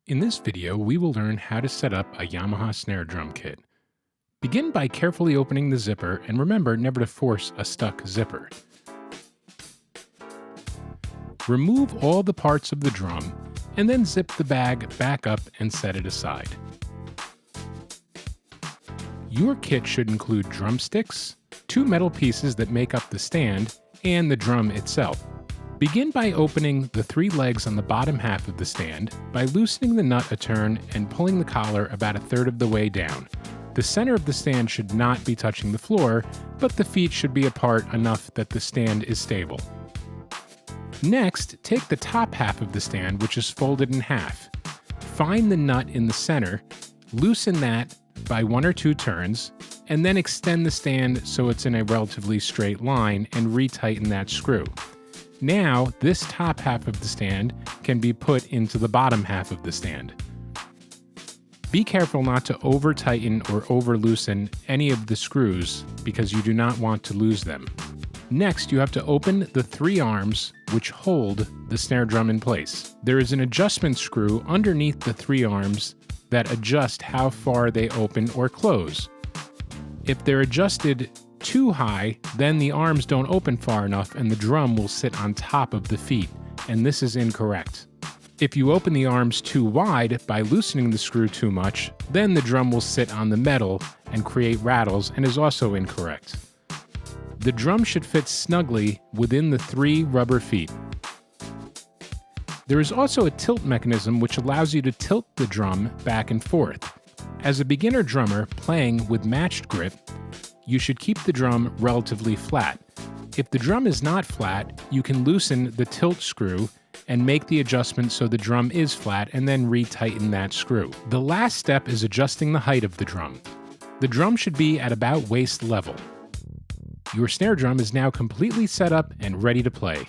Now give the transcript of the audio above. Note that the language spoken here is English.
In this video, we will learn how to set up a Yamaha snare drum kit. Begin by carefully opening the zipper and remember never to force a stuck zipper. Remove all the parts of the drum and then zip the bag back up and set it aside. Your kit should include drumsticks, two metal pieces that make up the stand, and the drum itself. Begin by opening the three legs on the bottom half of the stand by loosening the nut a turn and pulling the collar about a third of the way down. The center of the stand should not be touching the floor, but the feet should be apart enough that the stand is stable. Next, take the top half of the stand, which is folded in half. Find the nut in the center, loosen that by one or two turns, and then extend the stand so it's in a relatively straight line and retighten that screw. Now, this top half of the stand can be put into the bottom half of the stand. Be careful not to over-tighten or over-loosen any of the screws because you do not want to lose them. Next, you have to open the three arms which hold the snare drum in place. There is an adjustment screw underneath the three arms that adjust how far they open or close. If they're adjusted too high, then the arms don't open far enough and the drum will sit on top of the feet, and this is incorrect. If you open the arms too wide by loosening the screw too much, then the drum will sit on the metal and create rattles and is also incorrect. The drum should fit snugly within the three rubber feet. There is also a tilt mechanism which allows you to tilt the drum back and forth. As a beginner drummer playing with matched grip, you should keep the drum relatively flat. If the drum is not flat, you can loosen the tilt screw and make the adjustment so the drum is flat and then retighten that screw. The last step is adjusting the height of the drum. The drum should be at about waist level. Your snare drum is now completely set up and ready to play.